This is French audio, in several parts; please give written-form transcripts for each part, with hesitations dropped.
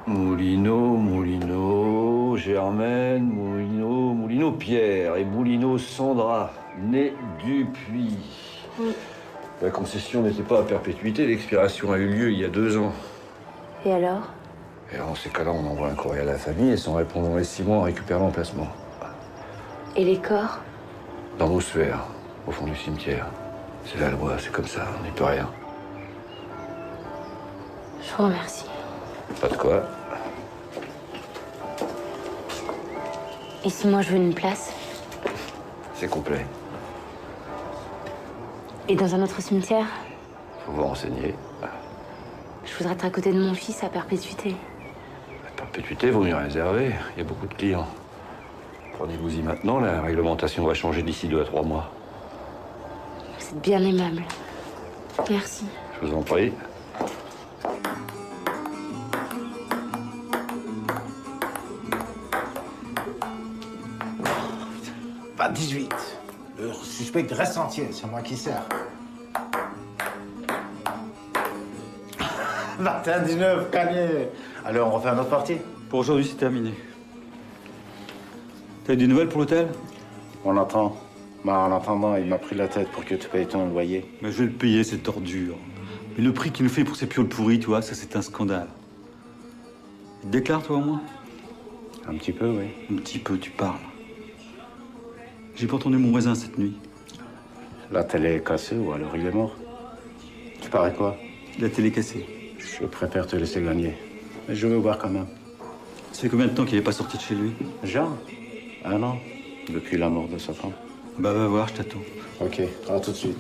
Moulineau, Moulineau, Germaine, Moulineau, Moulineau Pierre et Moulineau Sandra, née Dupuis. Oui. La concession n'était pas à perpétuité, l'expiration a eu lieu il y a 2 ans. Et alors? Et en ces cas-là, on envoie un courrier à la famille et sans répondre dans les 6 mois, on récupère l'emplacement. Et les corps? Dans l'ossuaire, au fond du cimetière. C'est la loi, c'est comme ça, on n'y peut rien. Je vous remercie. Pas de quoi. Et si moi je veux une place? C'est complet. Et dans un autre cimetière? Faut vous renseigner. Je voudrais être à côté de mon fils à perpétuité. La perpétuité vaut mieux réserver. Il y a beaucoup de clients. Prenez-vous-y maintenant, la réglementation va changer d'ici 2 à 3 mois. Vous êtes bien aimable. Merci. Je vous en prie. Pas 18. Le suspect reste entier, c'est moi qui sers. 21-19, gagné. Allez, on refait un autre parti. Pour aujourd'hui, c'est terminé. T'as eu des nouvelles pour l'hôtel? On attend. Mais en attendant, il m'a pris la tête pour que tu payes ton loyer. Mais je vais le payer, cette ordure. Mais le prix qu'il nous fait pour ces pioles pourries, tu vois, ça c'est un scandale. Tu te déclares, toi, au moins? Un petit peu, oui. Un petit peu, tu parles. J'ai pas entendu mon voisin cette nuit. La télé est cassée ou alors il est mort. Tu parais quoi? La télé est cassée. Je préfère te laisser gagner. Mais je vais au bar quand même. Ça fait combien de temps qu'il est pas sorti de chez lui? Jean? 1 an. Depuis la mort de sa femme. Bah va voir, je t'attends. Ok, à tout de suite.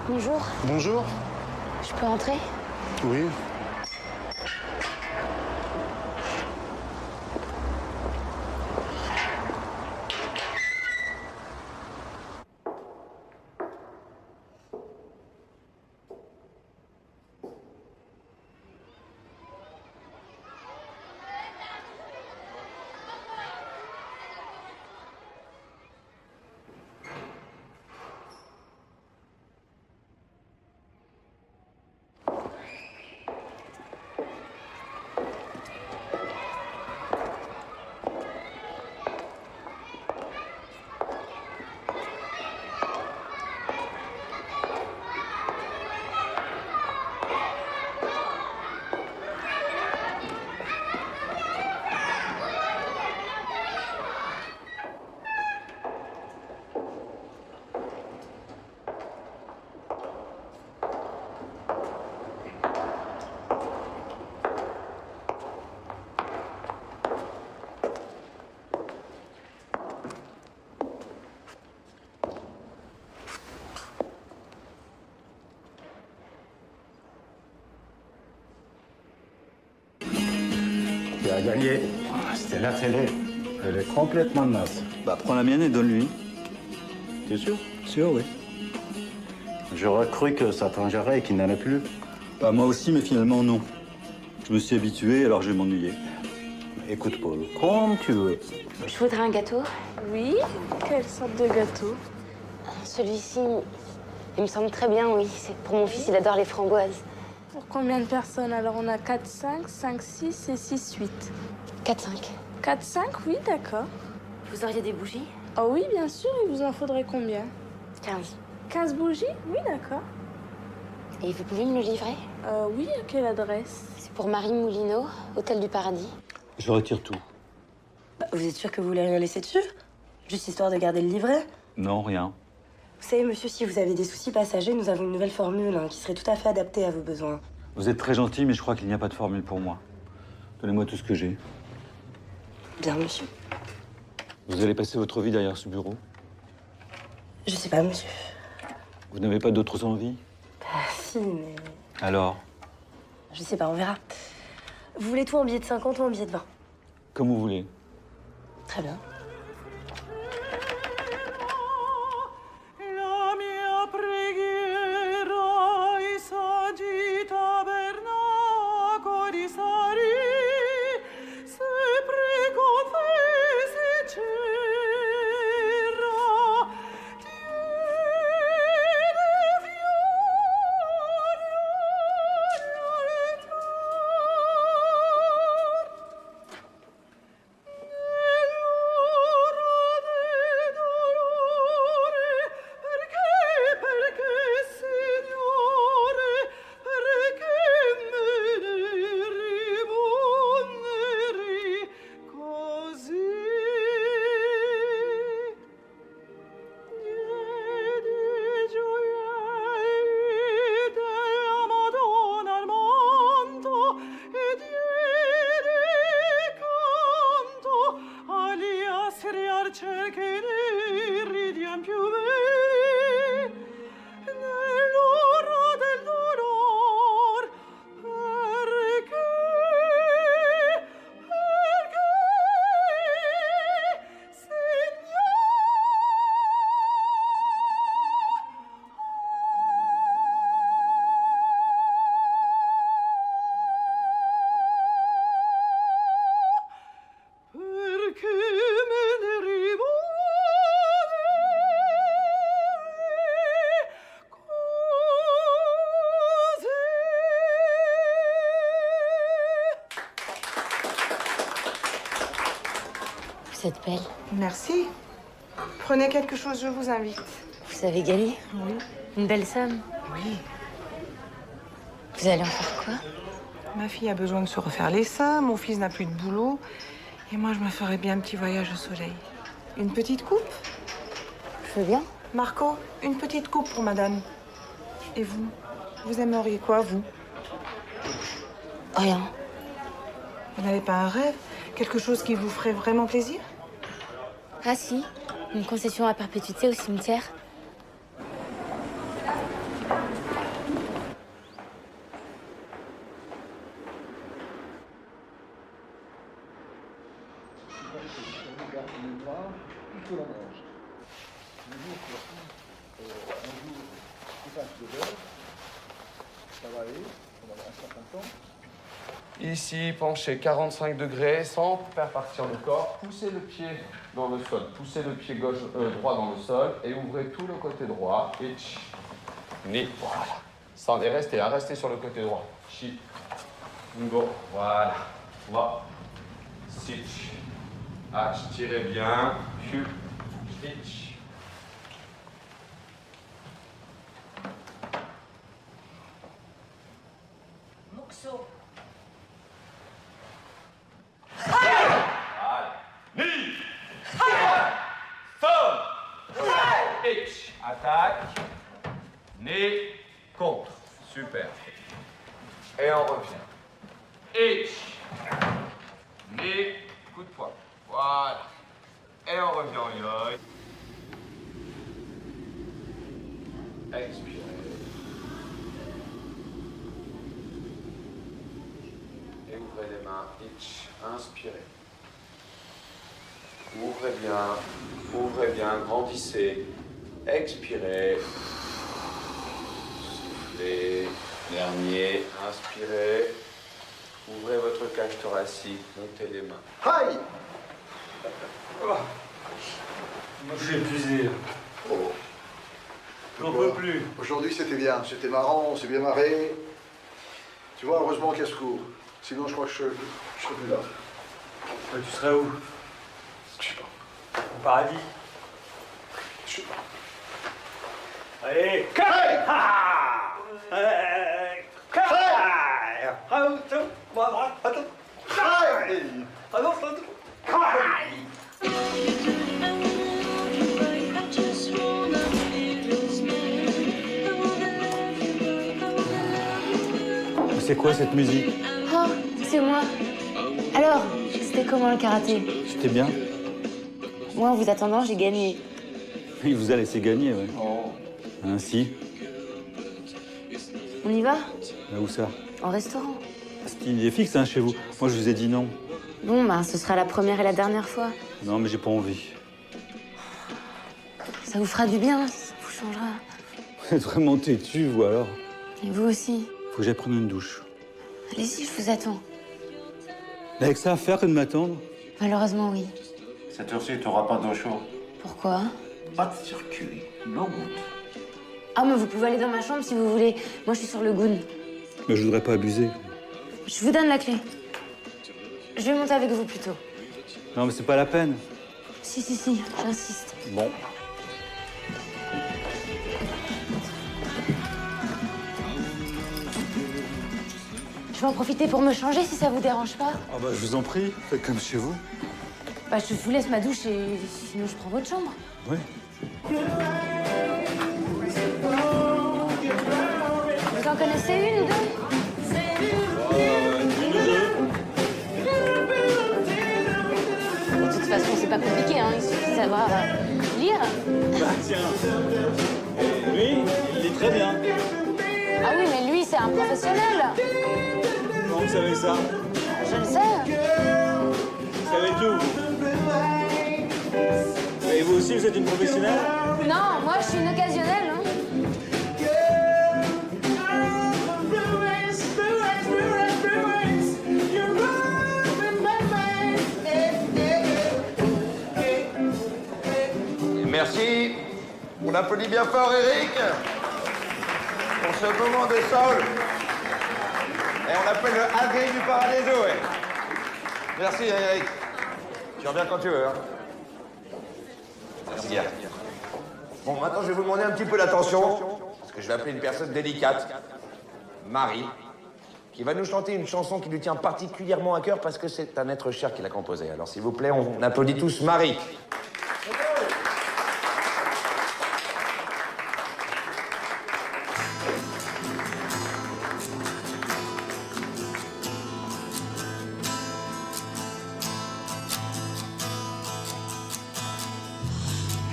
Bonjour. Bonjour. Je peux entrer? Oui. Tu as gagné. C'était la télé. Elle est complètement naze. Bah prends la mienne et donne-lui. T'es sûr? Sûr, oui. J'aurais cru que ça t'engagerait et qu'il n'en a plus. Bah moi aussi, mais finalement non. Je me suis habitué, alors je vais m'ennuyer. Écoute, Paul, comme tu veux. Je voudrais un gâteau. Oui, quelle sorte de gâteau? Celui-ci, il me semble très bien, oui. C'est pour mon fils, il adore les framboises. Pour combien de personnes? Alors on a 4, 5, 5, 6 et 6, 8. 4-5. 4, 5, oui, d'accord. Vous auriez des bougies? Oh oui, bien sûr, il vous en faudrait combien? 15. 15 bougies? Oui, d'accord. Et vous pouvez me le livrer? Oui, à quelle adresse? C'est pour Marie Moulineau, Hôtel du Paradis. Je retire tout. Bah, vous êtes sûr que vous voulez rien laisser dessus? Juste histoire de garder le livret? Non, rien. Vous savez, monsieur, si vous avez des soucis passagers, nous avons une nouvelle formule qui serait tout à fait adaptée à vos besoins. Vous êtes très gentil, mais je crois qu'il n'y a pas de formule pour moi. Donnez-moi tout ce que j'ai. Bien, monsieur. Vous allez passer votre vie derrière ce bureau? Je sais pas, monsieur. Vous n'avez pas d'autres envies? Ah, si, mais... Alors? Je sais pas, on verra. Vous voulez tout en billet de 50 ou en billet de 20? Comme vous voulez. Très bien. Vous êtes belle. Merci. Prenez quelque chose, je vous invite. Vous avez gagné Oui. une belle somme. Oui. Vous allez en faire quoi? Ma fille a besoin de se refaire les seins, mon fils n'a plus de boulot. Et moi, je me ferais bien un petit voyage au soleil. Une petite coupe? Je veux bien. Marco, une petite coupe pour madame. Et vous? Vous aimeriez quoi, vous? Rien. Vous n'avez pas un rêve? Quelque chose qui vous ferait vraiment plaisir? Ah si, une concession à perpétuité au cimetière. Ici, penchez 45 degrés sans faire partir le corps. Poussez le pied dans le sol. Poussez le pied gauche, droit dans le sol et ouvrez tout le côté droit. Et ni, voilà. Sans, et restez là, restez sur le côté droit. Chi. Go. Voilà. Va. Stitch. H. Tirez bien. Q. Stitch. Moxo. Ni. Somme. H. Attaque. Ni. Contre. Super. Et on revient. H. Ni. Coup de poing. Voilà. Et on revient en yoï. Expirez. Et ouvrez les mains. Hitch. Inspirez. Ouvrez bien, grandissez. Expirez. Soufflez. Dernier. Inspirez. Ouvrez votre cage thoracique. Montez les mains. Aïe! Moi, je suis épuisé. Oh. J'en peux plus. Aujourd'hui, c'était bien. C'était marrant, on s'est bien marré. Tu vois, heureusement qu'il y a secours. Sinon, je crois que je serais plus là. Tu serais où? Je sais pas. Au paradis. Je sais pas. Allez, c'est quoi cette musique? Oh, c'est moi. Alors, c'était comment le karaté? C'était bien. Moi, en vous attendant, j'ai gagné. Il vous a laissé gagner, ouais. Ainsi. On y va? Où ça? En restaurant. Il est fixe, hein, chez vous. Moi, je vous ai dit non. Bon, bah, ce sera la première et la dernière fois. Non, mais j'ai pas envie. Ça vous fera du bien, ça vous changera. Vous êtes vraiment têtu, vous, alors. Et vous aussi. Faut que j'aille prendre une douche. Allez-y, je vous attends. Avec ça à faire que de m'attendre? Malheureusement, oui. Cette heure-ci, tu n'auras pas d'eau chaude. Pourquoi? Pas de circuit. L'eau goutte. Ah, mais vous pouvez aller dans ma chambre si vous voulez. Moi, je suis sur le goon. Mais je voudrais pas abuser. Je vous donne la clé. Je vais monter avec vous plutôt. Non, mais c'est pas la peine. Si, j'insiste. Bon. Je vais en profiter pour me changer si ça vous dérange pas. Ah bah, je vous en prie, faites comme chez vous. Bah, je vous laisse ma douche et sinon je prends votre chambre. Oui. Vous en connaissez une ou deux? De toute façon, c'est pas compliqué, hein. Il suffit de savoir lire. Bah, tiens. Lui, il est très bien. Ah oui, mais lui, c'est un professionnel. Comment vous savez ça? Je le sais. Vous savez tout. Et vous aussi, vous êtes une professionnelle? Non, moi, je suis une occasionnelle. Hein. Merci. On applaudit bien fort Eric pour ce moment de sol. Et on l'appelle le Agri du Paradiso. Ouais. Merci Eric. Tu reviens quand tu veux. Hein. cigare. Bon, maintenant, je vais vous demander un petit peu d'attention, parce que je vais appeler une personne délicate, Marie, qui va nous chanter une chanson qui lui tient particulièrement à cœur parce que c'est un être cher qui l'a composée. Alors, s'il vous plaît, on applaudit tous Marie.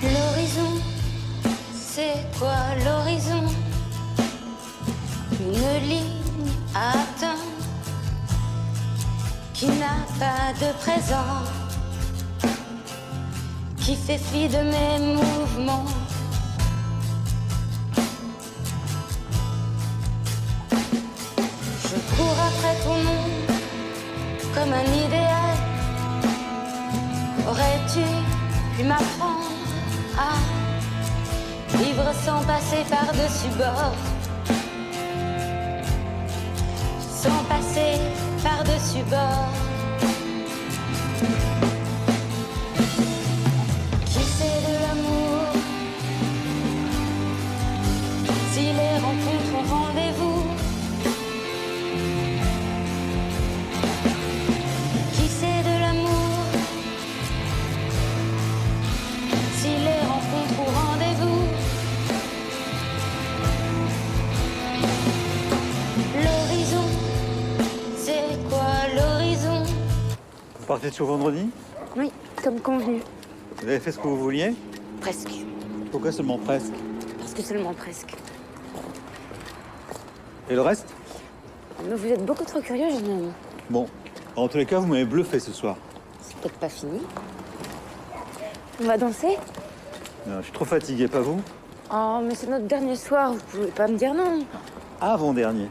L'horizon, c'est quoi l'horizon? Une ligne à atteindre qui n'a pas de présent, qui fait fi de mes mouvements. Je cours après ton nom comme un idéal. Aurais-tu pu m'apprendre à vivre sans passer par-dessus bord, sans passer par-dessus bord? Qui sait de l'amour si les rencontres ont rendez-vous? Qui sait de l'amour si les rencontres ont rendez-vous? L'horizon, c'est quoi l'horizon? Vous partez sur vendredi? Oui, comme convenu. Vous avez fait ce que vous vouliez? Presque. Pourquoi seulement presque? Parce que seulement presque. Et le reste? Mais vous êtes beaucoup trop curieux, jeune homme. Bon, en tous les cas, vous m'avez bluffé ce soir. C'est peut-être pas fini. On va danser? Non, je suis trop fatigué, pas vous? Oh, mais c'est notre dernier soir, vous pouvez pas me dire non. Avant-dernier.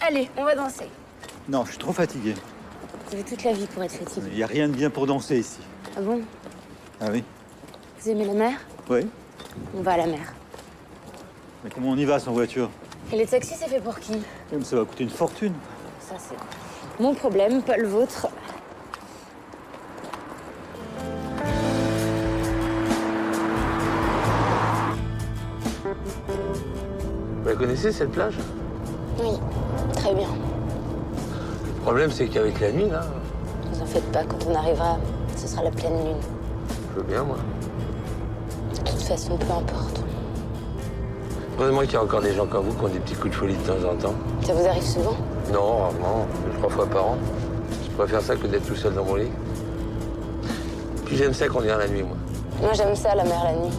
Allez, on va danser. Non, je suis trop fatigué. Vous avez toute la vie pour être fatigué. Il n'y a rien de bien pour danser ici. Ah bon? Ah oui? Vous aimez la mer? Oui. On va à la mer. Mais comment on y va sans voiture? Et les taxis, c'est fait pour qui? Même ça va coûter une fortune. Ça, c'est mon problème, pas le vôtre. Vous la connaissez, cette plage? Oui, très bien. Le problème, c'est qu'avec la nuit, là, Ne vous en faites pas, quand on arrivera, ce sera la pleine lune. je veux bien, moi. De toute façon, peu importe. Heureusement qu'il y a encore des gens comme vous qui ont des petits coups de folie de temps en temps. Ça vous arrive souvent? Non, rarement, 2-3 fois par an. Je préfère ça que d'être tout seul dans mon lit. Puis j'aime ça qu'on vient la nuit, moi. Moi, j'aime ça, la mer la nuit.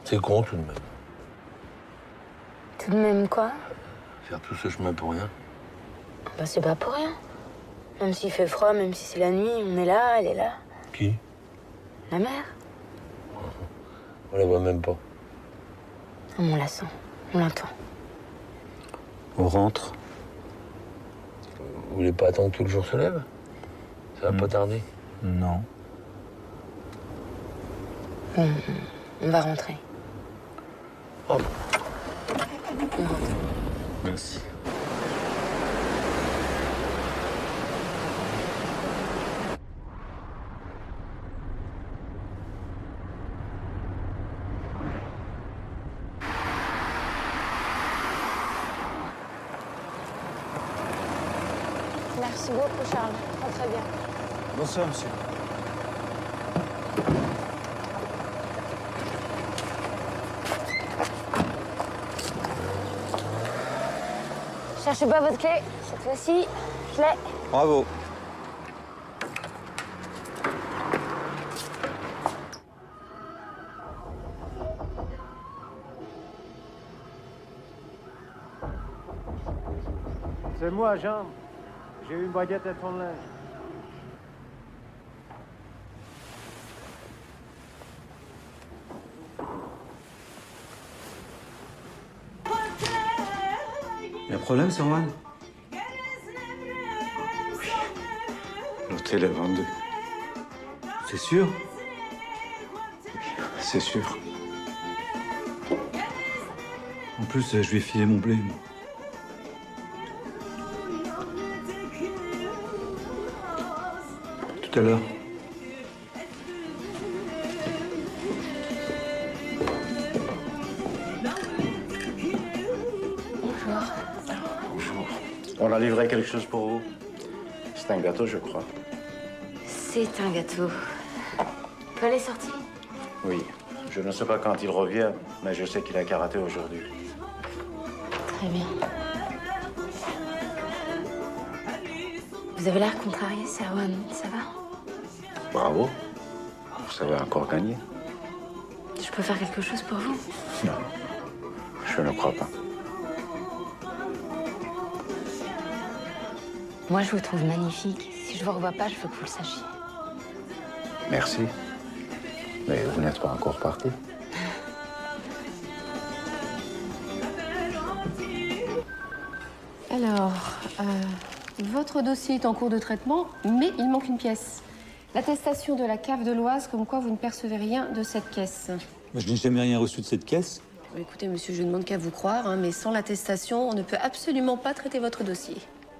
C'est con, tout de même. Tout de même quoi? Faire tout ce chemin pour rien. Bah, c'est pas pour rien. Même s'il fait froid, même si c'est la nuit, on est là, elle est là. Qui? La mer. On la voit même pas. On la sent, on l'entend. On rentre. Vous voulez pas attendre que tout le jour se lève? Ça va pas tarder. Non. On va rentrer. Oh. Merci. Merci beaucoup, Charles. Très bien. Bonsoir, monsieur. Cherchez pas votre clé. Cette fois-ci, je l'ai. Bravo. C'est moi, Jean. J'ai une baguette à ton linge. Y a un problème, Servan? L'hôtel est vendu. C'est sûr? C'est sûr. En plus, je lui ai filé mon blé. Moi. Tout à l'heure. Bonjour. On a livré quelque chose pour vous. C'est un gâteau, je crois. C'est un gâteau. Paul est sorti? Oui. Je ne sais pas quand il revient, mais je sais qu'il a karaté aujourd'hui. Très bien. Vous avez l'air contrarié, Serwan. Ça va? Bravo. Vous savez encore gagner. Je peux faire quelque chose pour vous? Non. Je ne crois pas. Moi, je vous trouve magnifique. Si je vous revois pas, je veux que vous le sachiez. Merci. Mais vous n'êtes pas encore parti. Alors, votre dossier est en cours de traitement, mais il manque une pièce. L'attestation de la cave de l'Oise, comme quoi vous ne percevez rien de cette caisse. Je n'ai jamais rien reçu de cette caisse. Écoutez, monsieur, je ne demande qu'à vous croire, hein, mais sans l'attestation, on ne peut absolument pas traiter votre dossier.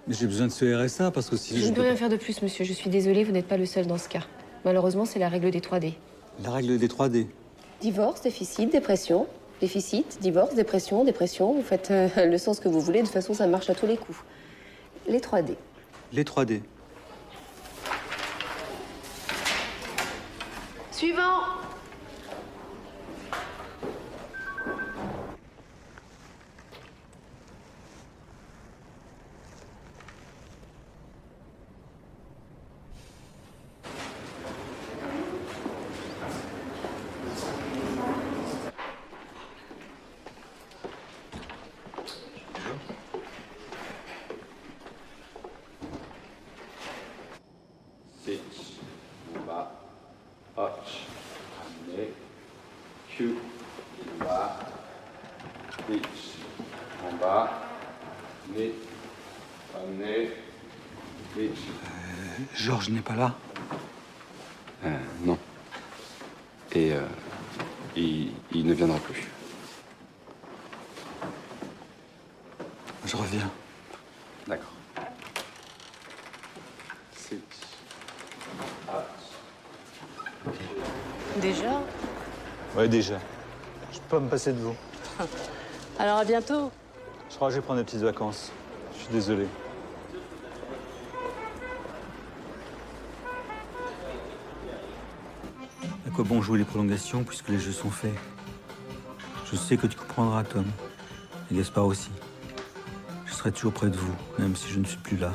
Mais j'ai besoin de ce RSA parce que si Je ne peux rien faire de plus, monsieur. Je suis désolée, vous n'êtes pas le seul dans ce cas. Malheureusement, c'est la règle des 3D. La règle des 3D. Divorce, déficit, dépression. Déficit, divorce, dépression, dépression. Vous faites le sens que vous voulez. De toute façon, ça marche à tous les coups. Les 3D. Les 3D. Suivant. Pitch. En bas. Hotch. Amenez. Q. En bas. Pitch. En bas. Nez. Amenez. Pitch. Georges n'est pas là. Non. Et il ne viendra plus. Je reviens. D'accord. Six. Déjà? Ouais, déjà. Je peux pas me passer de vous. Alors à bientôt. Je crois que je vais prendre des petites vacances. Je suis désolé. À quoi bon jouer les prolongations puisque les jeux sont faits? Je sais que tu comprendras, Tom. Et Gaspard aussi. Je serai toujours près de vous, même si je ne suis plus là.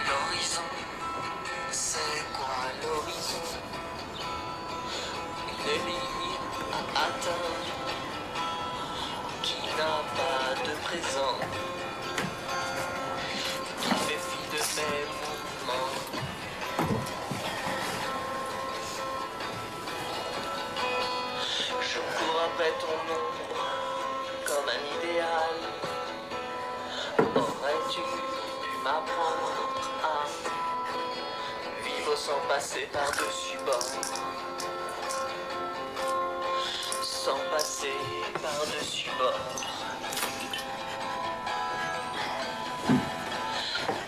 L'horizon, c'est quoi l'horizon? Une ligne à atteindre qui n'a pas de présent, qui fait fi de mes mouvements. Je cours après ton ombre comme un idéal. Aurais-tu pu m'apprendre à vivre sans passer par-dessus bord? Sans passer par-dessus bord.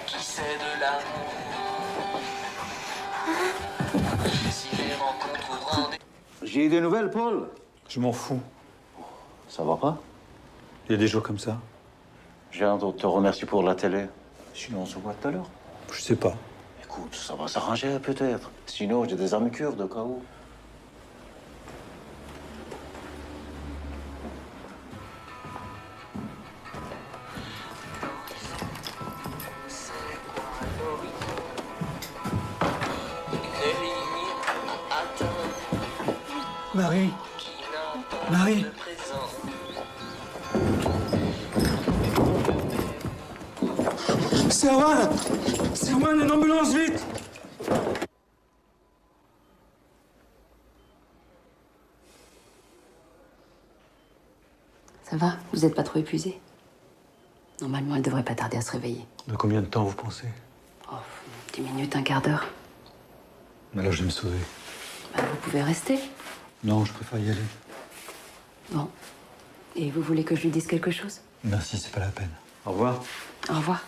Qui sait de l'amour? Si les rencontres au rendez-vous. J'ai eu des nouvelles, Paul? Je m'en fous. Ça va pas? Il y a des jours comme ça. Jean te remercie pour la télé. Sinon, on se voit tout à l'heure. Je sais pas. Écoute, ça va s'arranger peut-être. Sinon, j'ai des amis kurdes au cas où. Marie. Marie. Servan! Servan, une ambulance, vite! Ça va? Vous n'êtes pas trop épuisé? Normalement, elle devrait pas tarder à se réveiller. De combien de temps vous pensez? Oh, 10 minutes, un quart d'heure. Mais là, je vais me sauver. Bah, vous pouvez rester. Non, je préfère y aller. Bon. Et vous voulez que je lui dise quelque chose? Merci, c'est pas la peine. Au revoir. Au revoir.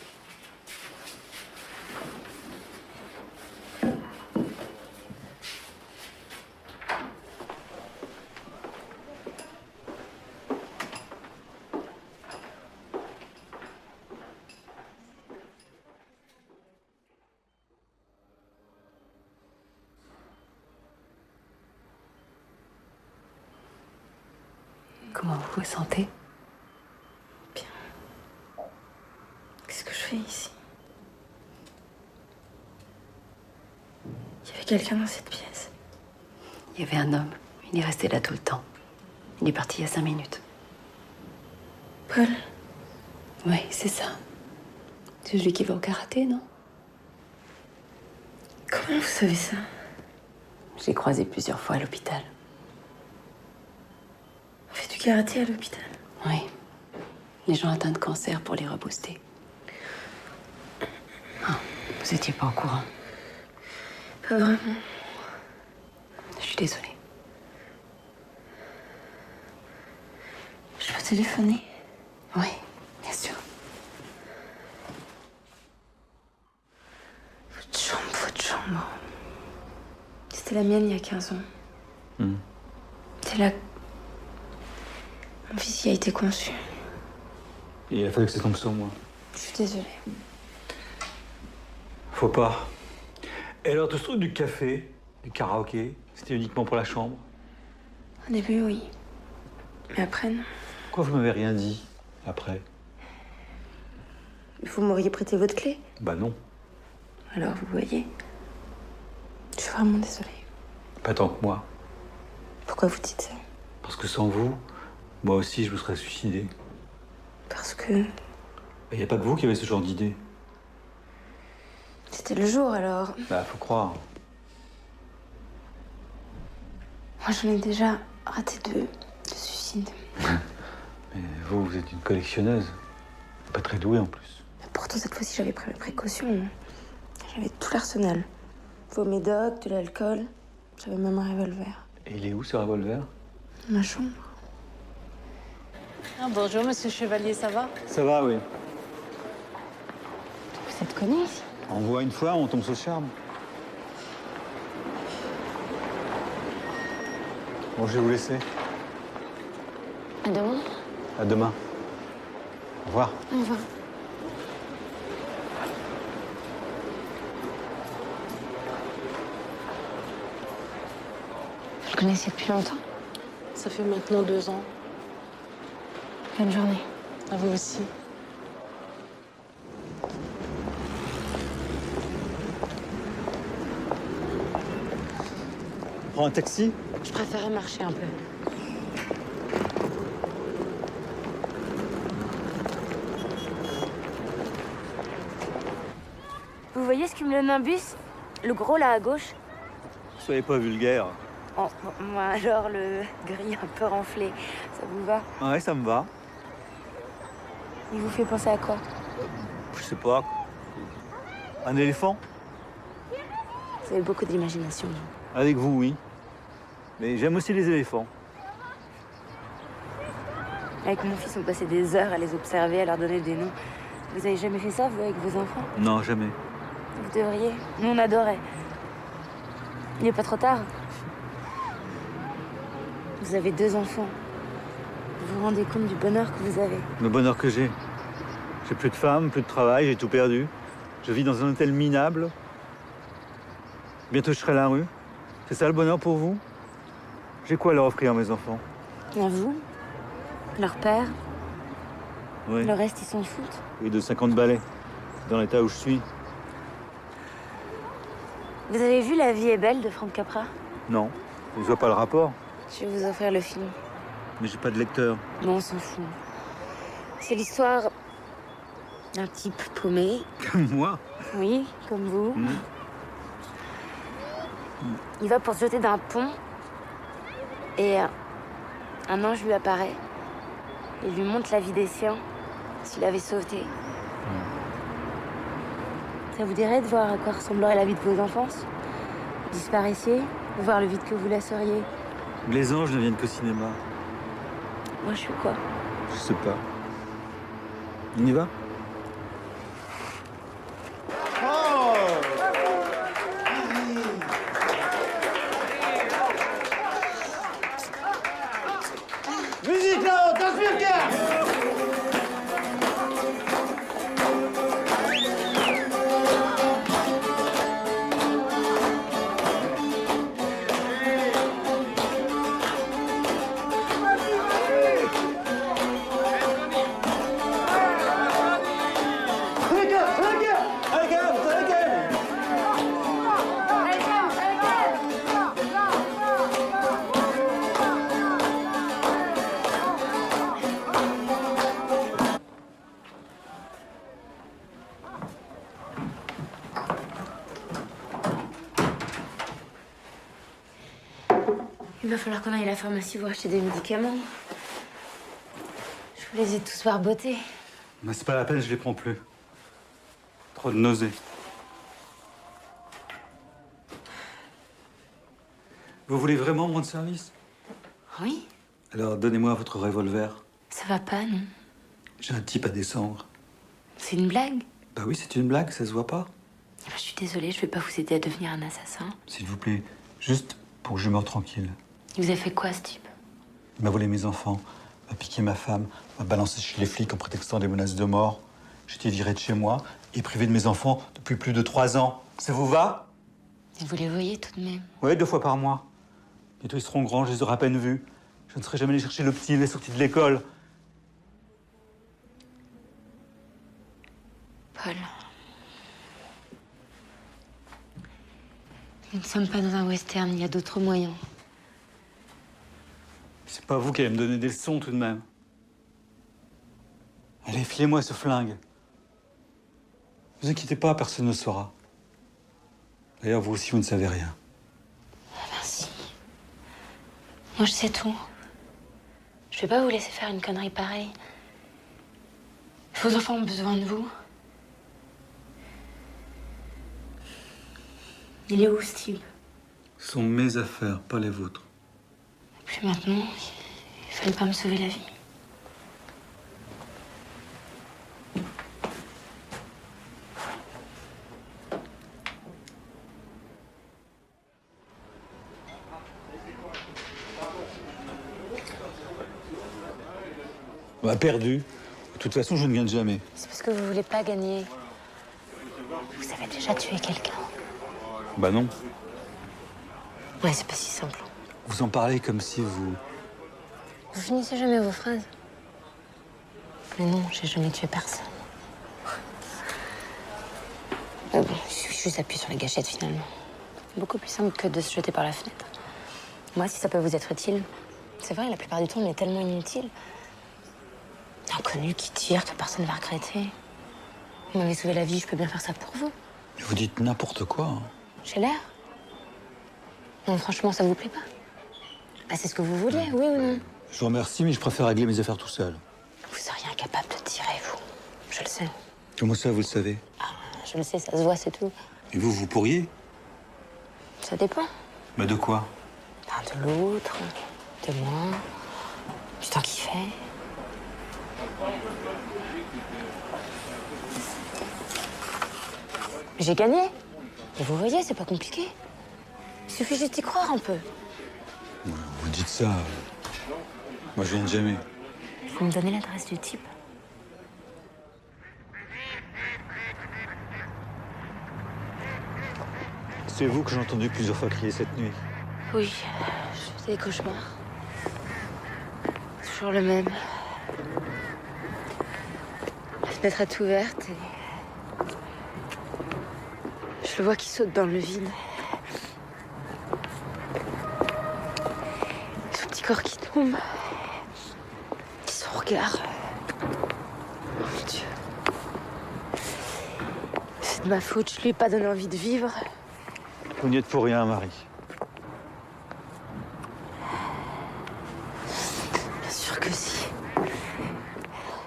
Comment vous vous sentez? Bien. Qu'est-ce que je fais ici? Il y avait quelqu'un dans cette pièce. Il y avait un homme. Il est resté là tout le temps. Il est parti il y a 5 minutes. Paul? Oui, c'est ça. C'est celui qui va au karaté, non? Comment vous savez ça? J'ai croisé plusieurs fois à l'hôpital. On fait du karaté à l'hôpital? Oui. Les gens atteints de cancer pour les rebooster. Ah, vous étiez pas au courant? Pas vraiment. Je suis désolée. Je peux téléphoner? Oui, bien sûr. Votre chambre. C'était la mienne il y a 15 ans. C'est là que mon fils y a été conçu. Et il a fallu que ça tombe sur moi. Je suis désolée. Faut pas. Et alors, tout ce truc du café, du karaoké, c'était uniquement pour la chambre? Au début, oui. Mais après, non. Pourquoi vous m'avez rien dit après? Vous m'auriez prêté votre clé? Bah non. Alors, vous voyez. Je suis vraiment désolée. Pas tant que moi. Pourquoi vous dites ça? Parce que sans vous, moi aussi, je me serais suicidé. Parce que Il n'y a pas que vous qui avez ce genre d'idée. c'était le jour, alors. Bah, faut croire. Moi, j'en ai déjà raté 2 de suicide. Mais vous, vous êtes une collectionneuse. Pas très douée en plus. Pourtant, cette fois-ci, j'avais pris mes précautions. J'avais tout l'arsenal. Vos médocs, de l'alcool. J'avais même un revolver. Et il est où ce revolver? Ma chambre. Ah, bonjour, monsieur Chevalier, ça va? Ça va, oui. Vous êtes connu ici? On voit une fois, on tombe sous le charme. Bon, je vais vous laisser. À demain. À demain. Au revoir. Au revoir. Vous le connaissiez depuis longtemps? Ça fait maintenant 2 ans. Bonne journée. À vous aussi. On prend un taxi? Je préférais marcher un peu. Vous voyez ce cumulonimbus? Le gros là à gauche? Soyez pas vulgaire. Oh, moi alors le gris un peu renflé. Ça vous va? Ouais, ça me va. Il vous fait penser à quoi? Je sais pas. Un éléphant? Vous avez beaucoup d'imagination. Avec vous, oui. Mais j'aime aussi les éléphants. Avec mon fils, on passait des heures à les observer, à leur donner des noms. Vous avez jamais fait ça, vous, avec vos enfants? Non, jamais. Vous devriez. Nous, on adorait. Il n'est pas trop tard. Vous avez 2 enfants. Vous vous rendez compte du bonheur que vous avez? Le bonheur que j'ai. J'ai plus de femme, plus de travail, j'ai tout perdu. Je vis dans un hôtel minable. Bientôt, je serai à la rue. C'est ça le bonheur pour vous? J'ai quoi à leur offrir à mes enfants? À vous? Leur père? Oui. Le reste, ils s'en foutent. Oui, de 50 balais. Dans l'état où je suis. Vous avez vu La vie est belle de Frank Capra? Non. Je vois pas le rapport. Je vais vous offrir le film. Mais j'ai pas de lecteur. Non, on s'en fout. C'est l'histoire d'un type paumé. Comme moi? Oui, comme vous. Il va pour se jeter d'un pont et un ange lui apparaît et lui montre la vie des siens s'il avait sauté. Ça vous dirait de voir à quoi ressemblerait la vie de vos enfances? Vous disparaissiez, de voir le vide que vous laisseriez. Les anges ne viennent qu'au cinéma. Moi, je suis quoi? Je sais pas. On y va? Musique là-haut, t'inspires bien. Il va falloir qu'on aille à la pharmacie pour acheter des médicaments. Je vous les ai tous barbotés. Mais c'est pas la peine, je les prends plus. Trop de nausées. Vous voulez vraiment mon service? Oui? Alors donnez-moi votre revolver. Ça va pas, non? J'ai un type à descendre. C'est une blague? Bah oui, c'est une blague, ça se voit pas. Je suis désolée, je vais pas vous aider à devenir un assassin. S'il vous plaît, juste pour que je meure tranquille. Il vous a fait quoi, ce type? Il m'a volé mes enfants, m'a piqué ma femme, m'a balancé chez les flics en prétextant des menaces de mort. J'étais viré de chez moi et privé de mes enfants depuis plus de 3 ans. Ça vous va? Et vous les voyez tout de même? Oui, 2 fois par mois. Bientôt ils seront grands, je les aurai à peine vus. Je ne serai jamais allé chercher le petit, il est sorti de l'école. Paul. Nous ne sommes pas dans un western, il y a d'autres moyens. C'est pas vous qui allez me donner des leçons tout de même. Allez, filez-moi ce flingue. Ne vous inquiétez pas, personne ne le saura. D'ailleurs, vous aussi, vous ne savez rien. Merci. Moi, je sais tout. Je vais pas vous laisser faire une connerie pareille. Vos enfants ont besoin de vous. Il est où, Steve? Ce sont mes affaires, pas les vôtres. Plus maintenant, il fallait pas me sauver la vie. On m'a perdu. De toute façon, je ne gagne jamais. C'est parce que vous voulez pas gagner. Vous avez déjà tué quelqu'un. Bah non. Ouais, c'est pas si simple. Vous en parlez comme si vous... Vous finissez jamais vos phrases. Mais non, j'ai jamais tué personne. Mais bon, il suffit juste d'appuyer sur la gâchette finalement. Beaucoup plus simple que de se jeter par la fenêtre. Moi, si ça peut vous être utile. C'est vrai, la plupart du temps, on est tellement inutile. Inconnu qui tire, que personne ne va regretter. Vous m'avez sauvé la vie, je peux bien faire ça pour vous. Vous dites n'importe quoi. Hein. J'ai l'air. Non, franchement, ça vous plaît pas? Bah, c'est ce que vous vouliez, oui ou non? Je vous remercie, mais je préfère régler mes affaires tout seul. Vous seriez incapable de tirer, vous. Je le sais. Comment ça, vous le savez? Ah, je le sais, ça se voit, c'est tout. Et vous, vous pourriez? Ça dépend. Bah de quoi? Enfin, de l'autre, de moi, du temps qu'il fait. J'ai gagné. Et vous voyez, c'est pas compliqué. Il suffit juste d'y croire un peu. Vous dites ça. Moi, je viens de jamais. Vous me donnez l'adresse du type? C'est vous que j'ai entendu plusieurs fois crier cette nuit. Oui, je fais des cauchemars. Toujours le même. La fenêtre est ouverte et... je le vois qui saute dans le vide. Son petit corps qui tombe. Et son regard. Oh mon Dieu. C'est de ma faute, je lui ai pas donné envie de vivre. Vous n'y êtes pour rien, Marie. Bien sûr que si.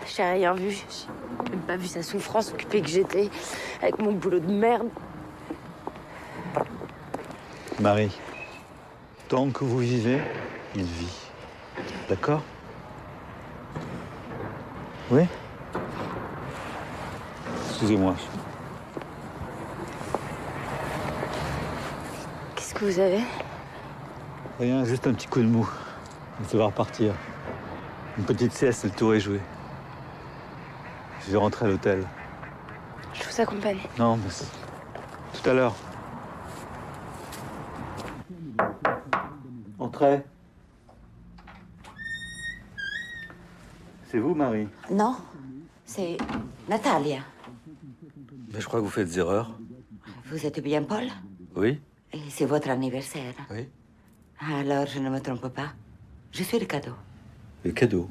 J'ai rien vu. J'ai même pas vu sa souffrance occupée que j'étais avec mon boulot de merde. Marie, tant que vous vivez, il vit. D'accord? Oui? Excusez-moi. Qu'est-ce que vous avez? Rien, juste un petit coup de mou. Ça va repartir. Une petite sieste, le tour est joué. Je vais rentrer à l'hôtel. Je vous accompagne. Non, mais tout à l'heure. Entrez. C'est vous, Marie? Non, c'est Natalia. Ben, je crois que vous faites des erreurs. Vous êtes bien Paul? Oui? Et c'est votre anniversaire. Oui. Alors, je ne me trompe pas. Je suis le cadeau. Le cadeau?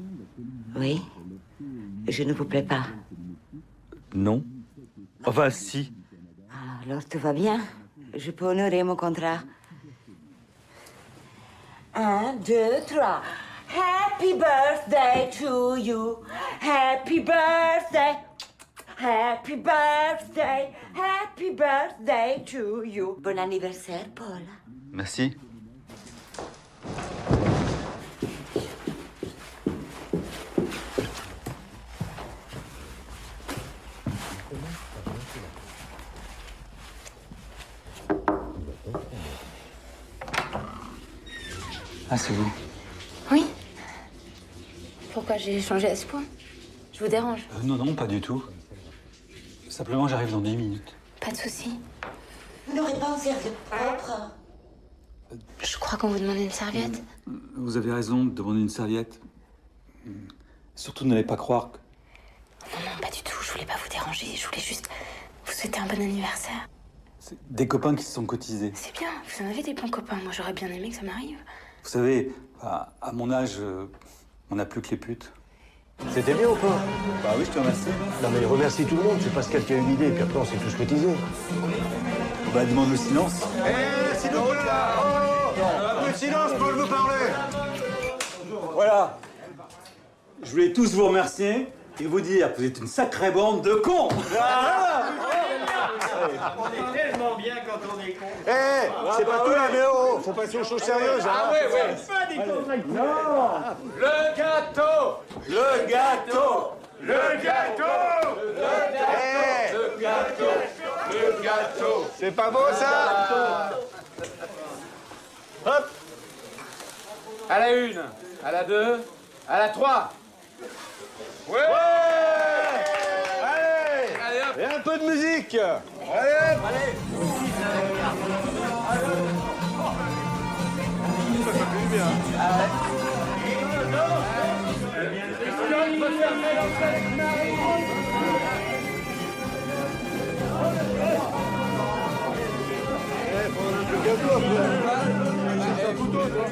Oui. Je ne vous plais pas. Non. Enfin, si. Alors, tout va bien. Je peux honorer mon contrat. 1, 2, 3. Happy birthday to you. Happy birthday. Happy birthday. Happy birthday to you. Bon anniversaire, Paul. Merci. Ah, c'est vous? Oui. Pourquoi j'ai changé à ce point? Je vous dérange? Non, non, pas du tout. Simplement, j'arrive dans 10 minutes. Pas de souci. Vous n'aurez pas un serviette propre? Je crois qu'on vous demandait une serviette. Vous avez raison de demander une serviette. Surtout, n'allez pas croire que... Non, non, pas du tout. Je voulais pas vous déranger. Je voulais juste vous souhaiter un bon anniversaire. C'est des copains qui se sont cotisés. C'est bien. Vous en avez des bons copains. Moi, j'aurais bien aimé que ça m'arrive. Vous savez, à mon âge, on n'a plus que les putes. C'était bien ou pas? Bah oui, je te remercie. Non mais remercie tout le monde, c'est Pascal qui a eu l'idée, puis après on s'est tous cotisés. Bah demande le silence. Eh, s'il vous plaît là! Un peu de silence, Paul veut parler! Voilà. Je voulais tous vous remercier et vous dire que vous êtes une sacrée bande de cons. On est tellement bien quand on est con. Eh, c'est pas tout là, mais oh, faut passer aux choses sérieuses, hein! Ah ouais, ouais. Pas des conneries. Non! Le gâteau. Le gâteau! Le gâteau. Le gâteau. Le gâteau. C'est pas beau ça? Hop. À la 1, à la 2, à la 3. Ouais. peu de musique. Allez. Ça fait du bien. Le gâteau après. Un couteau, toi.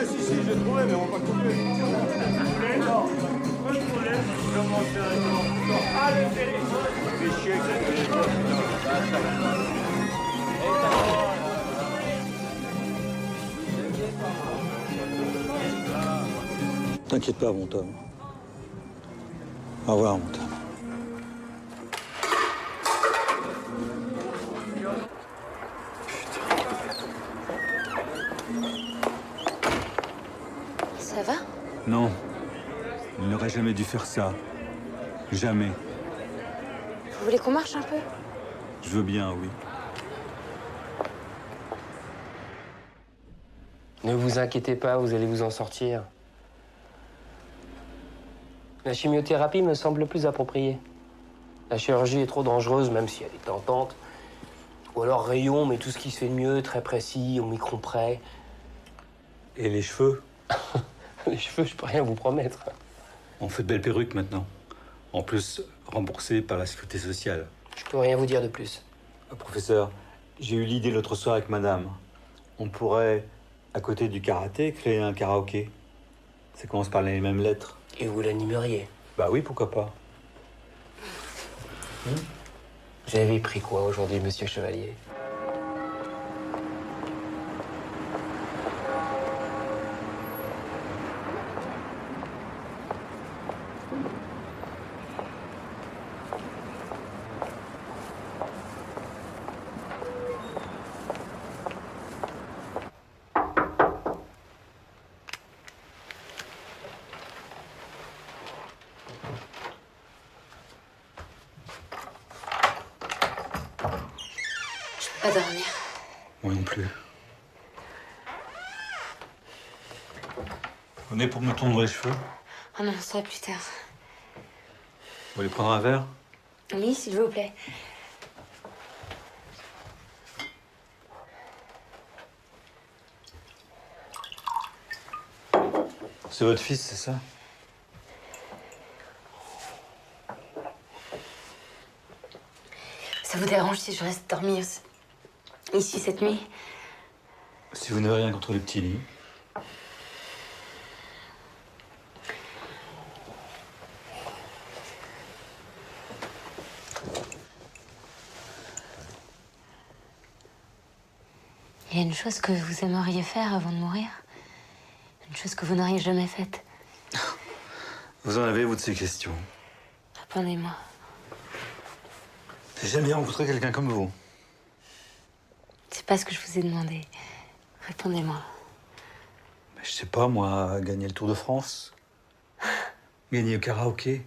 Si, j'ai trouvé, mais on va couper. Allez, fais chier T'inquiète pas, mon Tom. Au revoir, mon Tom. Ça va? Non. Il n'aurait jamais dû faire ça. Jamais. Vous voulez qu'on marche un peu? Je veux bien, oui. Ne vous inquiétez pas, vous allez vous en sortir. La chimiothérapie me semble plus appropriée. La chirurgie est trop dangereuse, même si elle est tentante. Ou alors rayon, mais tout ce qui se fait de mieux, très précis, au micron près. Et les cheveux? Les cheveux, je peux rien vous promettre. On fait de belles perruques maintenant. En plus, remboursées par la sécurité sociale. Je peux rien vous dire de plus. Professeur, j'ai eu l'idée l'autre soir avec madame. On pourrait, à côté du karaté, créer un karaoké. Ça commence par les mêmes lettres. Et vous l'animeriez? Bah oui, pourquoi pas. Vous avez pris quoi aujourd'hui, monsieur Chevalier? Pas dormir. Moi non plus. On est pour me tondre les cheveux. Oh non, ça plus tard. Vous voulez prendre un verre? Oui, s'il vous plaît. C'est votre fils, c'est ça? Ça vous dérange si je reste dormir ici cette nuit? Si vous n'avez rien contre les petits lits. Il y a une chose que vous aimeriez faire avant de mourir. Une chose que vous n'auriez jamais faite. Vous en avez, vous, de ces questions. Répondez-moi. J'ai jamais rencontré quelqu'un comme vous. C'est pas ce que je vous ai demandé. Répondez-moi. Je sais pas, moi, gagner le Tour de France. Gagner au karaoké.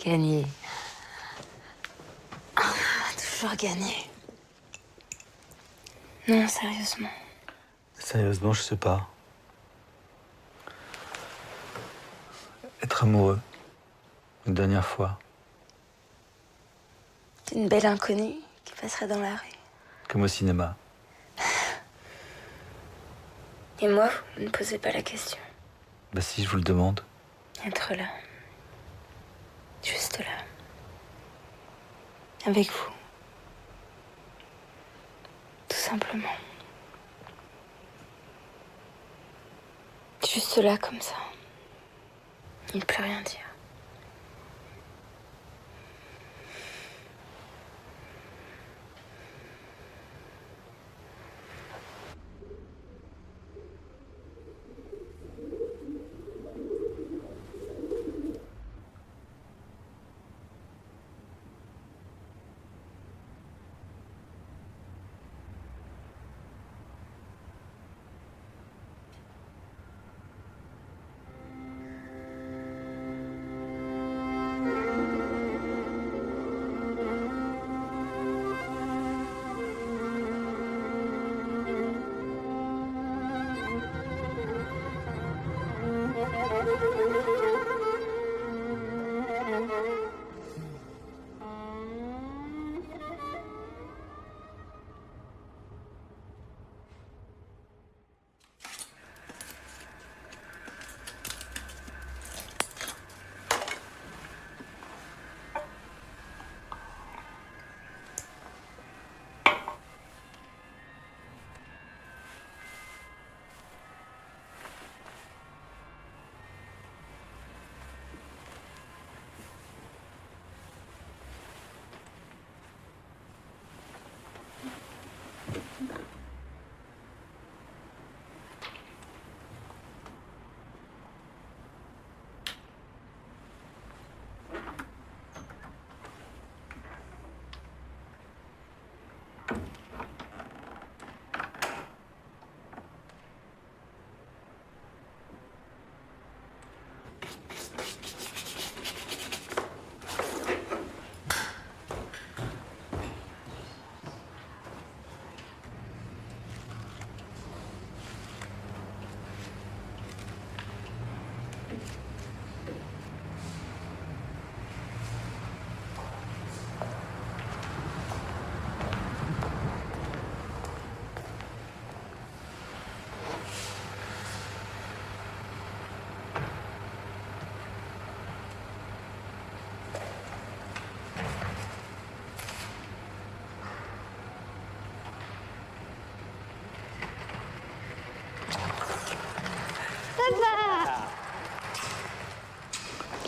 Gagner. Toujours gagner. Non, sérieusement. Sérieusement, je sais pas. Être amoureux. Une dernière fois. Une belle inconnue qui passerait dans la rue. Comme au cinéma. Et moi, vous ne posez pas la question. Bah si, je vous le demande. Être là. Juste là. Avec vous. Tout simplement. Juste là, comme ça. Il ne peut rien dire.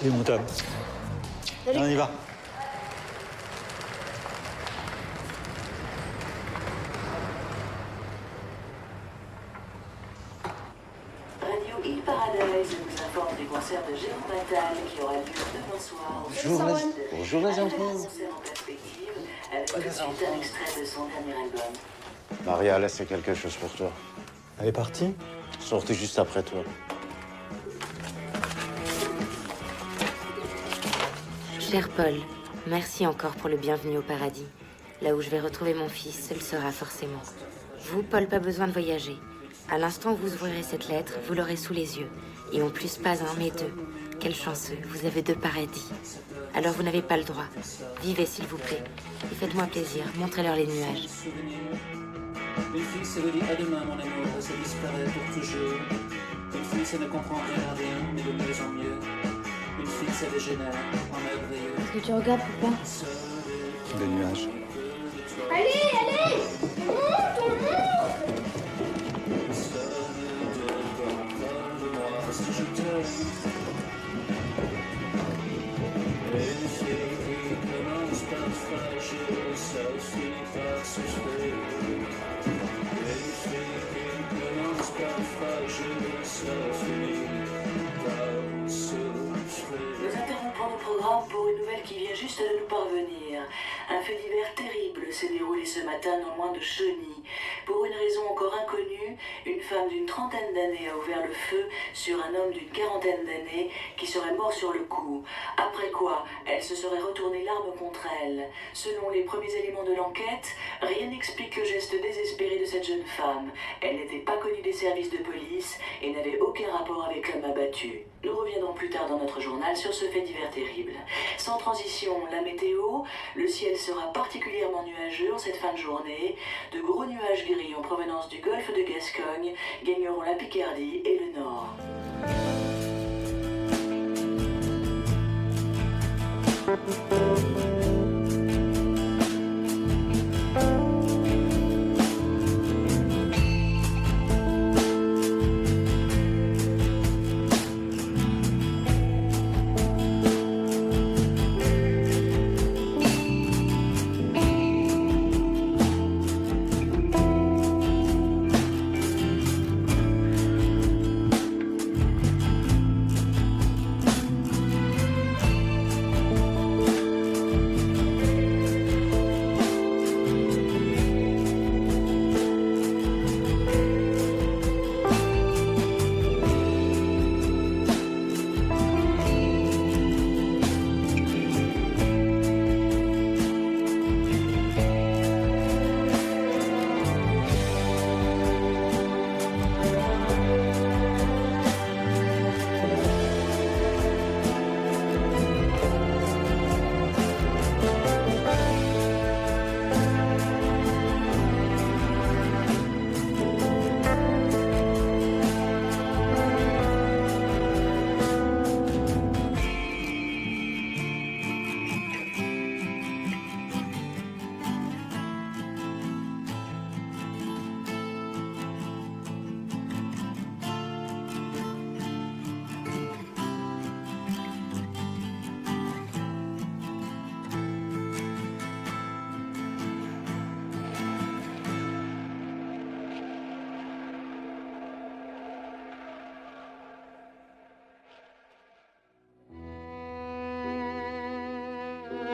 Démontable. Salut. On y va. Radio Île Paradise vous informe du concert de Jérôme Attal qui aura lieu demain soir. Bonjour les enfants. Concert en perspective avec tout de suite un extrait de son dernier album. Maria, là, c'est quelque chose pour toi. Elle est partie? Sortez juste après toi. Cher Paul, merci encore pour le bienvenu au paradis. Là où je vais retrouver mon fils, ce le sera forcément. Vous, Paul, pas besoin de voyager. À l'instant où vous ouvrirez cette lettre, vous l'aurez sous les yeux. Et en plus, pas un, mais deux. Quel chanceux, vous avez 2 paradis. Alors vous n'avez pas le droit. Vivez, s'il vous plaît. Et faites-moi plaisir, montrez-leur les nuages. Une fille, ça veut dire à demain, mon amour, ça disparaît pour toujours. Une fille, ça ne comprend rien à rien, mais de mieux en mieux. Une fille, ça dégénère en merveilleux. Est-ce que tu regardes, papa? Des nuages. Allez, allez! On monte, on monte! Une fille qui commence par fragile, ça finit par souffrir. Une fille qui commence par fragile, ça finit par souffrir. Nous interrompons le programme pour une nouvelle qui vient juste de nous parvenir. Un fait divers terrible s'est déroulé ce matin non loin de Cheny. Pour une raison encore inconnue, une femme d'une 30aine d'années a ouvert le feu sur un homme d'une 40aine d'années qui serait mort sur le coup. Après quoi, elle se serait retournée l'arme contre elle. Selon les premiers éléments de l'enquête, rien n'explique le geste désespéré de cette jeune femme. Elle n'était pas connue des services de police et n'avait aucun rapport avec l'homme abattu. Nous reviendrons plus tard dans notre journal sur ce fait divers terrible. Sans transition, la météo, le ciel sera particulièrement nuageux en cette fin de journée. De gros nuages gris en provenance du golfe de Gascogne gagneront la Picardie et le Nord.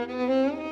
Thank you.